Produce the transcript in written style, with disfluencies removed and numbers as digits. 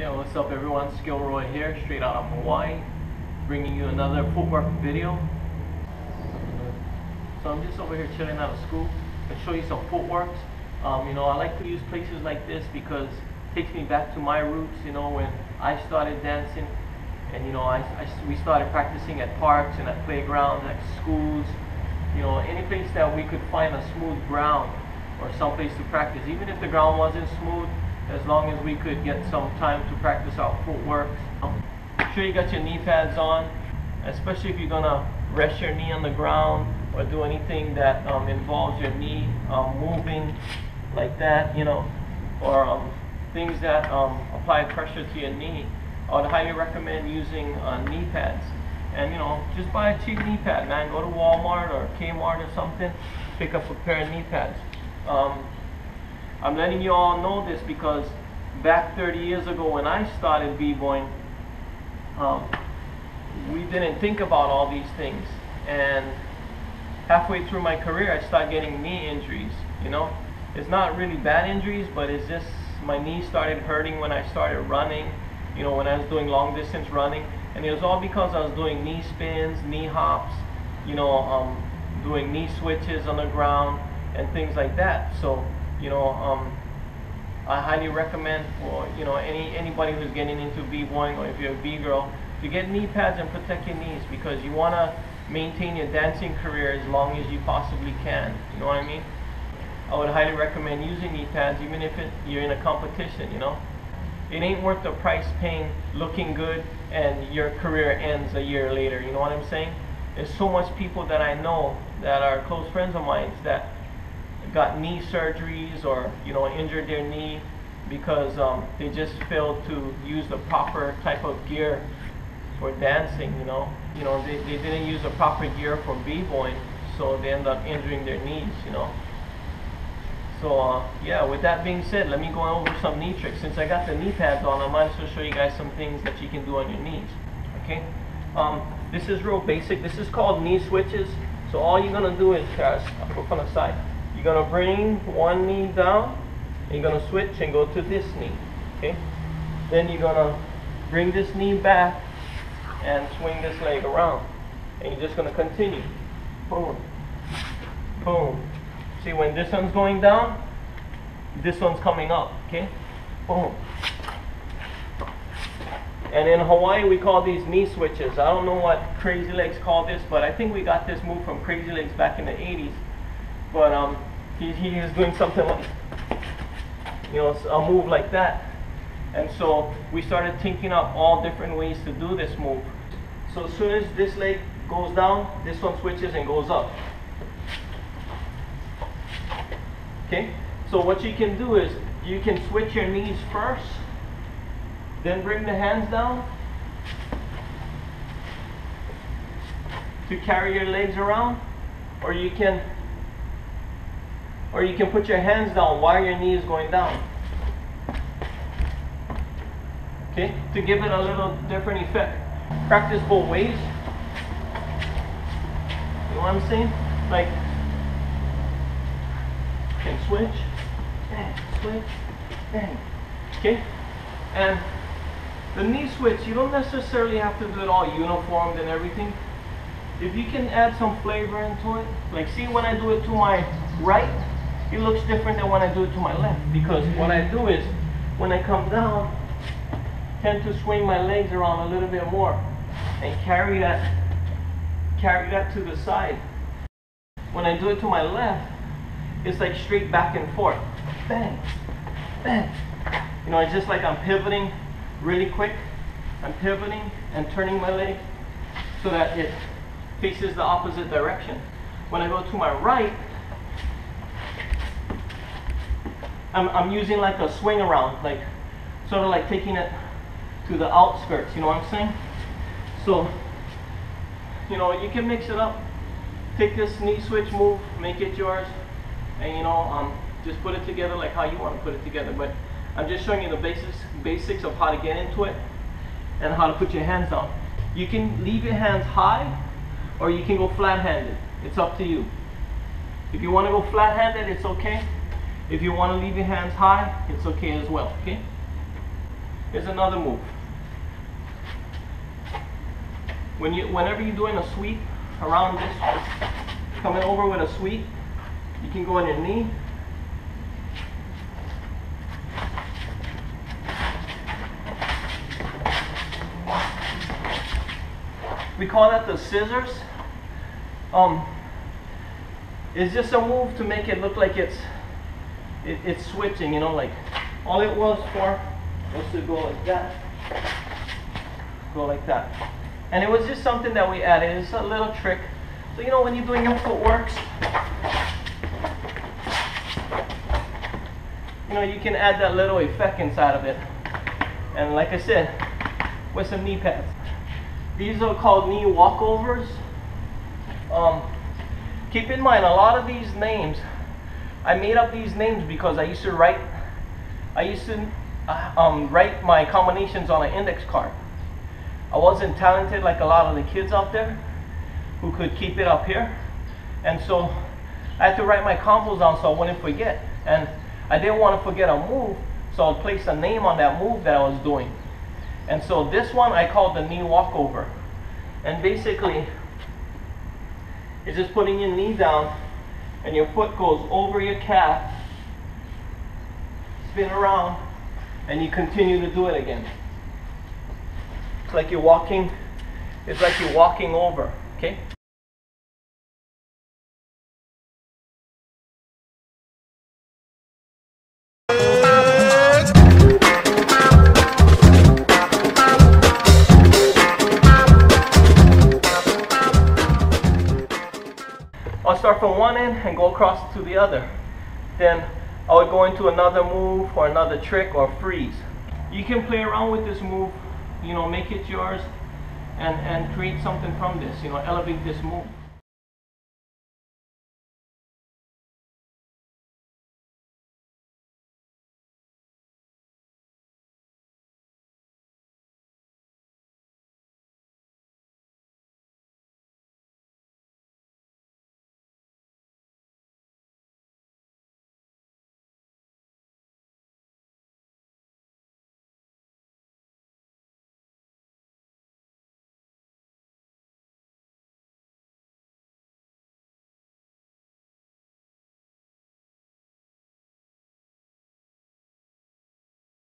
Hey, what's up everyone? SKILLROY here, straight out of Hawaii, bringing you another footwork video. So I'm just over here chilling out of school and show you some footworks. I like to use places like this because it takes me back to my roots, when I started dancing. And we started practicing at parks and at playgrounds, at schools, any place that we could find a smooth ground or some place to practice. Even if the ground wasn't smooth, as long as we could get some time to practice our footwork. Make sure you got your knee pads on, especially if you're gonna rest your knee on the ground or do anything that involves your knee moving like that, or things that apply pressure to your knee. I would highly recommend using knee pads. And just buy a cheap knee pad, man. Go to Walmart or Kmart or something, pick up a pair of knee pads. I'm letting you all know this because back 30 years ago when I started b-boying, we didn't think about all these things. And halfway through my career, I started getting knee injuries. It's not really bad injuries, but it's just my knee started hurting when I started running, when I was doing long distance running. And it was all because I was doing knee spins, knee hops, doing knee switches on the ground and things like that. So I highly recommend for anybody who's getting into b-boying, or if you're a b-girl, to get knee pads and protect your knees, because you want to maintain your dancing career as long as you possibly can. You know what I mean? I would highly recommend using knee pads, even if you're in a competition. It ain't worth the price paying looking good and your career ends a year later. You know what I'm saying? There's so much people that I know that are close friends of mine that got knee surgeries or injured their knee because they just failed to use the proper type of gear for dancing. They didn't use the proper gear for b-boying, so they end up injuring their knees. So yeah, with that being said, let me go over some knee tricks. Since I got the knee pads on, I might as well show you guys some things that you can do on your knees. Okay, this is real basic. This is called knee switches. So all you're gonna do is, guys, I'll put on the side. You're gonna bring one knee down, and you're gonna switch and go to this knee. Okay, then you're gonna bring this knee back and swing this leg around, and you're just gonna continue. Boom, boom. See, when this one's going down, this one's coming up. Okay, boom. And in Hawaii, we call these knee switches. I don't know what Crazy Legs call this, but I think we got this move from Crazy Legs back in the 80s. But he was doing something like, a move like that. And so we started thinking up all different ways to do this move. So as soon as this leg goes down, this one switches and goes up. Okay, so what you can do is you can switch your knees first, then bring the hands down to carry your legs around, or you can put your hands down while your knee is going down. Okay, to give it a little different effect. Practice both ways. You know what I'm saying? Like, can switch, bang, switch, bang. Okay, and the knee switch, you don't necessarily have to do it all uniformed and everything. If you can add some flavor into it, like see when I do it to my right, it looks different than when I do it to my left, because what I do is when I come down, tend to swing my legs around a little bit more and carry that to the side. When I do it to my left, it's like straight back and forth, bang, bang. It's just like I'm pivoting really quick. I'm pivoting and turning my leg so that it faces the opposite direction. When I go to my right, I'm using like a swing around, like sort of like taking it to the outskirts. You know what I'm saying? So you can mix it up. Take this knee switch move, make it yours, and just put it together like how you want to put it together. But I'm just showing you the basics of how to get into it and how to put your hands down. You can leave your hands high, or you can go flat-handed. It's up to you. If you want to go flat-handed, it's okay. If you want to leave your hands high, it's okay as well. Okay. Here's another move. Whenever you're doing a sweep around this, coming over with a sweep, you can go on your knee. We call that the scissors. It's just a move to make it look like it's switching, you know, like all it was for was to go like that, go like that. And it was just something that we added. It's a little trick. So, you know, when you're doing your footworks, you know, you can add that little effect inside of it. And like I said, with some knee pads. These are called knee walkovers. Keep in mind, a lot of these names, I made up these names because I used to write my combinations on an index card. I wasn't talented like a lot of the kids out there who could keep it up here, and so I had to write my combos down so I wouldn't forget. And I didn't want to forget a move, so I'd place a name on that move that I was doing. And so this one I called the knee walkover, and basically it's just putting your knee down and your foot goes over your calf, spin around, and you continue to do it again. It's like you're walking, over, okay? I'll start from one end and go across to the other. Then I would go into another move or another trick or freeze. You can play around with this move, you know, make it yours and create something from this, you know, elevate this move.